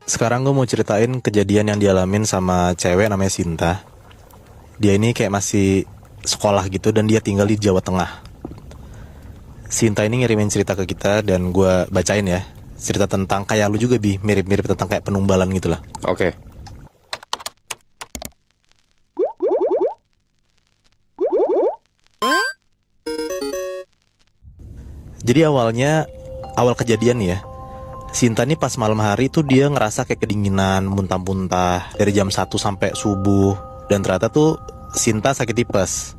Sekarang gue mau ceritain kejadian yang dialamin sama cewek namanya Sinta. Dia ini kayak masih sekolah gitu dan dia tinggal di Jawa Tengah. Sinta ini ngirimin cerita ke kita dan gue bacain ya. Cerita tentang kayak lu juga Bi, mirip-mirip tentang kayak penumbalan gitu lah. Oke. Jadi awal kejadian nih ya, Sinta nih pas malam hari tuh dia ngerasa kayak kedinginan, muntah-muntah dari jam 1 sampai subuh. Dan ternyata tuh Sinta sakit tipes.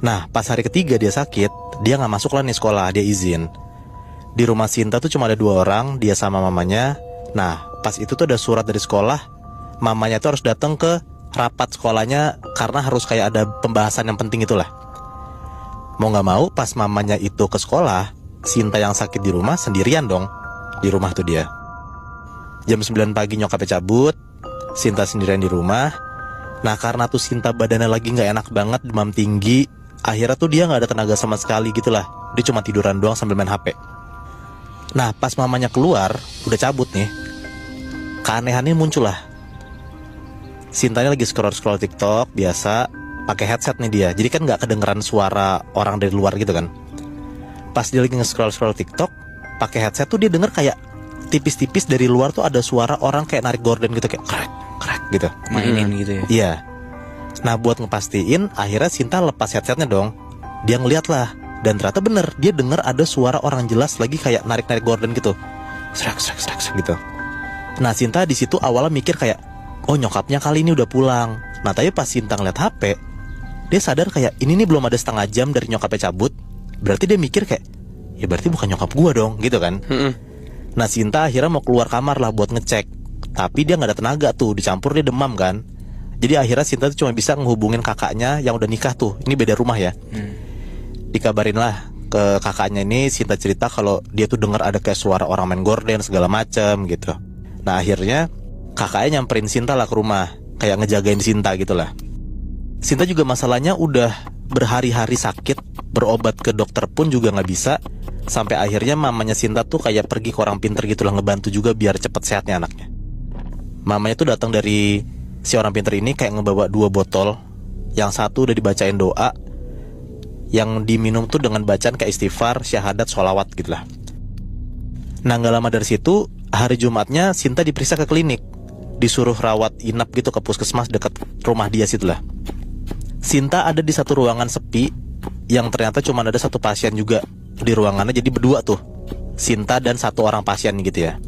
Nah pas hari ketiga dia sakit, dia gak masuk lah nih sekolah, dia izin. Di rumah Sinta tuh cuma ada 2 orang, dia sama mamanya. Nah pas itu tuh ada surat dari sekolah, mamanya tuh harus datang ke rapat sekolahnya karena harus kayak ada pembahasan yang penting itulah. Mau gak mau pas mamanya itu ke sekolah, Sinta yang sakit di rumah sendirian dong. Di rumah tuh dia. Jam 9 pagi nyokapnya cabut, Sinta sendirian di rumah. Nah karena tuh Sinta badannya lagi gak enak banget, demam tinggi. Akhirnya tuh dia gak ada tenaga sama sekali gitu lah. Dia cuma tiduran doang sambil main HP. Nah pas mamanya keluar, udah cabut nih, keanehannya muncul lah. Sintanya lagi scroll TikTok biasa, pakai headset nih dia. Jadi kan gak kedengeran suara orang dari luar gitu kan. Pas dia lagi nge-scroll TikTok, pakai headset tuh dia denger kayak tipis-tipis dari luar tuh ada suara orang kayak narik gorden gitu, kayak krek krek gitu. Mainin gitu ya. Iya. Nah buat ngepastiin, akhirnya Sinta lepas headsetnya dong. Dia ngeliat lah, dan ternyata bener, dia denger ada suara orang jelas lagi kayak narik-narik gorden gitu, srek gitu. Nah Sinta di situ awalnya mikir kayak, oh nyokapnya kali ini udah pulang. Nah tapi pas Sinta ngeliat HP, dia sadar kayak ini nih belum ada setengah jam dari nyokapnya cabut. Berarti dia mikir kayak, ya berarti bukan nyokap gua dong gitu kan. Nah Sinta akhirnya mau keluar kamar lah buat ngecek, tapi dia gak ada tenaga tuh, dicampur dia demam kan. Jadi akhirnya Sinta tuh cuma bisa ngehubungin kakaknya yang udah nikah tuh. Ini beda rumah ya. Dikabarin lah ke kakaknya ini, Sinta cerita kalau dia tuh dengar ada kayak suara orang main gorden segala macem gitu. Nah akhirnya kakaknya nyamperin Sinta lah ke rumah, kayak ngejagain Sinta gitu lah. Sinta juga masalahnya udah berhari-hari sakit, berobat ke dokter pun juga gak bisa. Sampai akhirnya mamanya Sinta tuh kayak pergi ke orang pinter gitu lah, ngebantu juga biar cepet sehatnya anaknya. Mamanya tuh datang dari si orang pinter ini kayak ngebawa 2 botol. Yang satu udah dibacain doa, yang diminum tuh dengan bacaan kayak istighfar, syahadat, sholawat gitu lah. Nah gak lama dari situ, hari Jumatnya Sinta diperiksa ke klinik, disuruh rawat inap gitu ke puskesmas dekat rumah dia situ lah. Sinta ada di satu ruangan sepi, yang ternyata cuma ada 1 pasien juga di ruangannya. Jadi berdua tuh, Sinta dan 1 orang pasien gitu ya.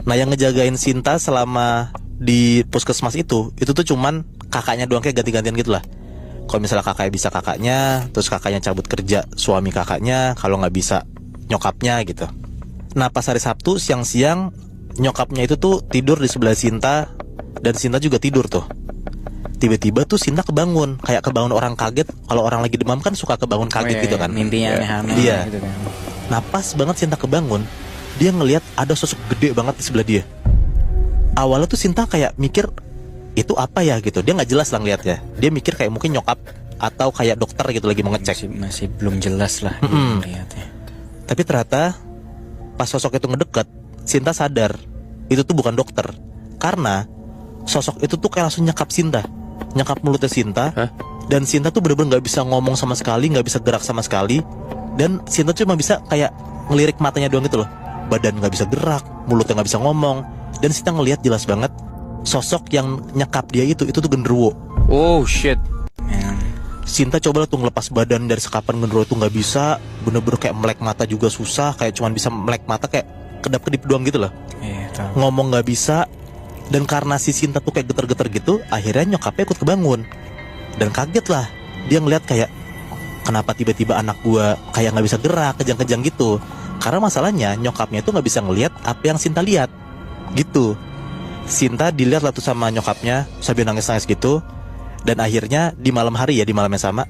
Nah yang ngejagain Sinta selama di puskesmas itu tuh cuman kakaknya doang, kayak ganti-gantian gitu lah. Kalau misalnya kakaknya bisa kakaknya, terus kakaknya cabut kerja suami kakaknya, kalau nggak bisa nyokapnya gitu. Nah pas hari Sabtu siang-siang, nyokapnya itu tuh tidur di sebelah Sinta, dan Sinta juga tidur tuh. Tiba-tiba tuh Sinta kebangun, kayak kebangun orang kaget. Kalau orang lagi demam kan suka kebangun kaget gitu kan. Mimpinya aneh-aneh Iya. gitu kan. Nah pas banget Sinta kebangun, dia ngelihat ada sosok gede banget di sebelah dia. Awalnya tuh Sinta kayak mikir, itu apa ya gitu. Dia gak jelas lah ngeliatnya. Dia mikir kayak mungkin nyokap atau kayak dokter gitu lagi mau ngecek. Masih belum jelas lah lihatnya. Tapi ternyata pas sosok itu ngedeket, Sinta sadar itu tuh bukan dokter. Karena sosok itu tuh kayak langsung nyekap Sinta, nyekap mulutnya Sinta. Dan Sinta tuh bener-bener gak bisa ngomong sama sekali, gak bisa gerak sama sekali. Dan Sinta cuma bisa kayak ngelirik matanya doang gitu loh. Badan gak bisa gerak, mulutnya gak bisa ngomong. Dan Sinta ngelihat jelas banget sosok yang nyekap dia itu tuh genderuwo. Oh shit, man. Sinta coba lah tuh ngelepas badan dari sekapan genderuwo itu gak bisa. Bener-bener kayak melek mata juga susah, kayak cuma bisa melek mata kayak kedap-kedip doang gitu loh. Ngomong gak bisa. Dan karena si Sinta tuh kayak geter-geter gitu, akhirnya nyokapnya ikut kebangun. Dan kaget lah, dia ngeliat kayak, kenapa tiba-tiba anak gua kayak gak bisa gerak, kejang-kejang gitu. Karena masalahnya nyokapnya tuh gak bisa ngeliat apa yang Sinta lihat gitu. Sinta dilihat lah tuh sama nyokapnya sambil nangis-nangis gitu. Dan akhirnya di malam hari ya, di malam yang sama,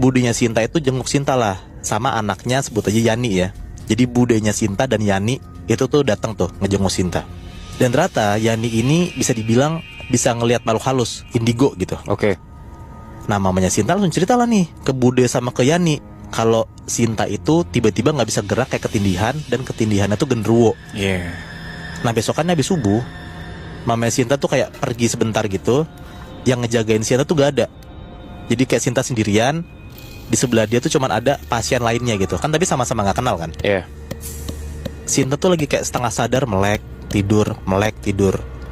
budenya Sinta itu jenguk Sinta lah, sama anaknya, sebut aja Yani ya. Jadi budenya Sinta dan Yani itu tuh datang tuh ngejenguk Sinta. Dan ternyata Yani ini bisa dibilang bisa ngelihat makhluk halus, indigo gitu. Oke. Nah mamanya Sinta langsung cerita lah nih ke Bude sama ke Yani, kalau Sinta itu tiba-tiba gak bisa gerak kayak ketindihan, dan ketindihannya tuh genderuwo. Iya. Nah besokannya habis subuh, mamanya Sinta tuh kayak pergi sebentar gitu. Yang ngejagain Sinta tuh gak ada. Jadi kayak Sinta sendirian. Di sebelah dia tuh cuman ada pasien lainnya gitu kan, tapi sama-sama gak kenal kan. Iya. Sinta tuh lagi kayak setengah sadar, melek tidur.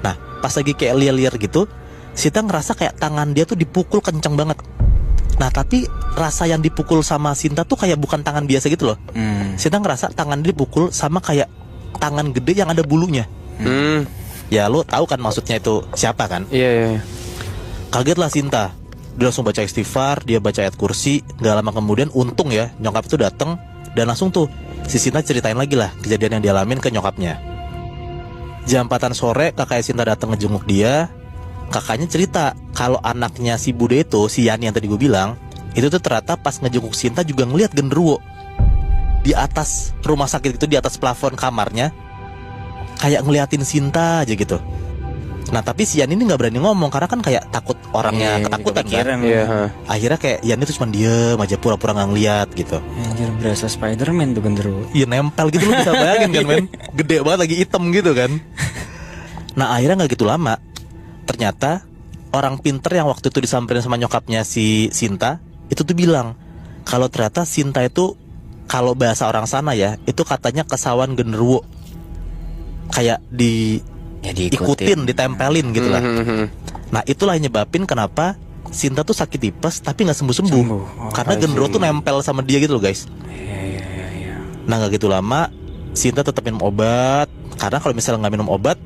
Nah pas lagi kayak liar-liar gitu, Sinta ngerasa kayak tangan dia tuh dipukul kenceng banget. Nah tapi rasa yang dipukul sama Sinta tuh kayak bukan tangan biasa gitu loh. Sinta ngerasa tangan dia dipukul sama kayak tangan gede yang ada bulunya. Ya lo tahu kan maksudnya itu siapa kan? Iya. Kaget lah Sinta. Dia langsung baca istighfar, dia baca ayat kursi. Gak lama kemudian untung ya nyokap itu datang. Dan langsung tuh si Sinta ceritain lagi lah kejadian yang dialamin ke nyokapnya. Jam 4 sore kakaknya Sinta datang ngejenguk dia. Kakaknya cerita kalau anaknya si Bude itu, si Yani yang tadi gue bilang, itu tuh ternyata pas ngejenguk Sinta juga ngelihat genderuwo di atas rumah sakit itu, di atas plafon kamarnya, kayak ngeliatin Sinta aja gitu. Nah tapi si Yani ini gak berani ngomong karena kan kayak takut orangnya ketakutan kan. Iya. Akhirnya kayak Yani tuh cuma diem aja, pura-pura gak ngeliat gitu. Anjir, berasa Spiderman tuh genderuwo. Iya nempel gitu, lu bisa bayangin kan men. Gede banget lagi hitam gitu kan. Nah akhirnya gak gitu lama, ternyata orang pinter yang waktu itu disamperin sama nyokapnya si Sinta itu tuh bilang kalau ternyata Sinta itu, kalau bahasa orang sana ya, itu katanya kesawan genderuwo. Kayak Ya ikutin, ditempelin gitu lah. Nah itulah yang nyebabin kenapa Sinta tuh sakit tipes tapi gak sembuh-sembuh. Karena genderuwo tuh nempel sama dia gitu loh guys. Iya. Nah gak gitu lama Sinta tetap minum obat. Karena kalau misalnya gak minum obat,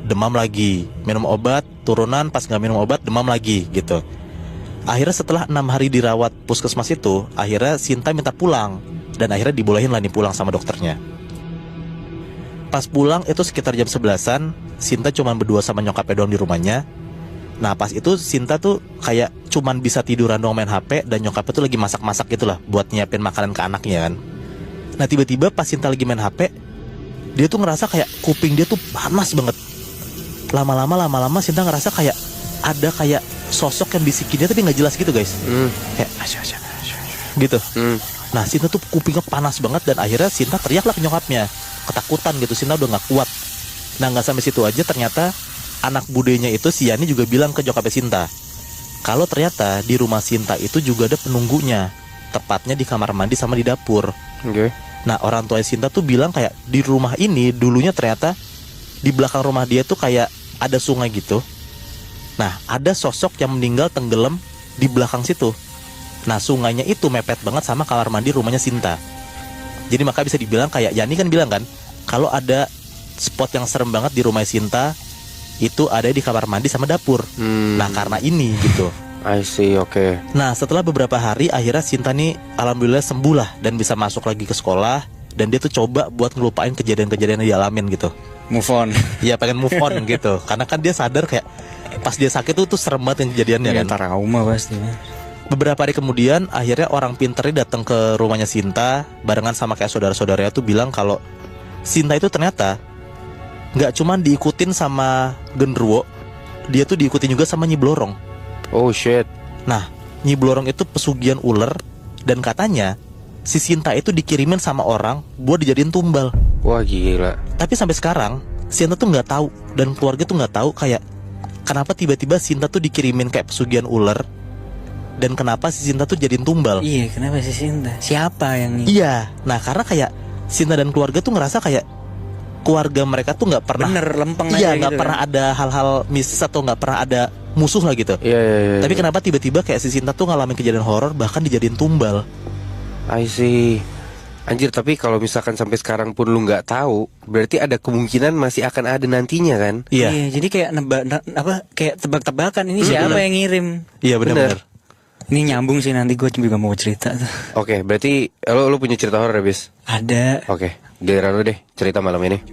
demam lagi. Minum obat, turunan, pas gak minum obat, demam lagi gitu. Akhirnya setelah 6 hari dirawat puskesmas itu, akhirnya Sinta minta pulang. Dan akhirnya dibolehin lah nih pulang sama dokternya. Pas pulang itu sekitar jam 11-an, Sinta cuman berdua sama nyokapnya doang di rumahnya. Nah pas itu Sinta tuh kayak cuman bisa tiduran doang main HP. Dan nyokapnya tuh lagi masak-masak gitu lah buat nyiapin makanan ke anaknya kan. Nah tiba-tiba pas Sinta lagi main HP, dia tuh ngerasa kayak kuping dia tuh panas banget. Lama-lama Sinta ngerasa kayak ada kayak sosok yang bisikin dia tapi gak jelas gitu guys. Kayak gitu. Nah Sinta tuh kupingnya panas banget. Dan akhirnya Sinta teriak lah ke nyokapnya, ketakutan gitu. Sinta udah gak kuat. Nah gak sampai situ aja, ternyata anak budenya itu si Yani juga bilang ke nyokapnya Sinta kalau ternyata di rumah Sinta itu juga ada penunggunya, tepatnya di kamar mandi sama di dapur. Nah orang tua Sinta tuh bilang kayak di rumah ini dulunya ternyata di belakang rumah dia tuh kayak ada sungai gitu. Nah ada sosok yang meninggal tenggelam di belakang situ. Nah sungainya itu mepet banget sama kamar mandi rumahnya Sinta. Jadi maka bisa dibilang kayak Yani kan bilang kan kalau ada spot yang serem banget di rumah Sinta itu ada di kamar mandi sama dapur. Nah karena ini gitu. I see, oke. Nah setelah beberapa hari akhirnya Sinta nih alhamdulillah sembuh lah dan bisa masuk lagi ke sekolah. Dan dia tuh coba buat ngelupain kejadian-kejadian yang dialamin gitu. Move on. Iya pengen move on gitu. Karena kan dia sadar kayak pas dia sakit tuh serem banget yang kejadiannya kan. Trauma pasti. Beberapa hari kemudian akhirnya orang pinternya datang ke rumahnya Sinta barengan sama kayak saudara-saudaranya tuh bilang kalau Sinta itu ternyata nggak cuman diikutin sama genderuwo, dia tuh diikutin juga sama Nyi Blorong. Oh shit. Nah Nyi Blorong itu pesugihan ular. Dan katanya si Sinta itu dikirimin sama orang buat dijadiin tumbal. Wah gila. Tapi sampai sekarang Sinta tuh nggak tahu dan keluarga tuh nggak tahu kayak kenapa tiba-tiba Sinta tuh dikirimin kayak pesugihan ular. Dan kenapa si Sinta tuh jadiin tumbal. Iya kenapa si Sinta? Siapa yang ini? Iya. Nah karena kayak Sinta dan keluarga tuh ngerasa kayak keluarga mereka tuh nggak pernah lempeng iya aja nggak gitu pernah kan? Ada hal-hal mistis atau nggak pernah ada musuh lah gitu. Iya. Tapi kenapa tiba-tiba kayak si Sinta tuh ngalamin kejadian horor bahkan dijadiin tumbal. I see. Anjir, tapi kalau misalkan sampai sekarang pun lu nggak tahu, berarti ada kemungkinan masih akan ada nantinya kan? Iya. Jadi kayak kayak tebak-tebakan ini siapa yang ngirim. Iya benar-benar. Ini nyambung sih, nanti gue juga mau cerita tuh. Oke, berarti lu punya cerita horor ya, Bis? Ada. Oke, giliran lu deh cerita malam ini.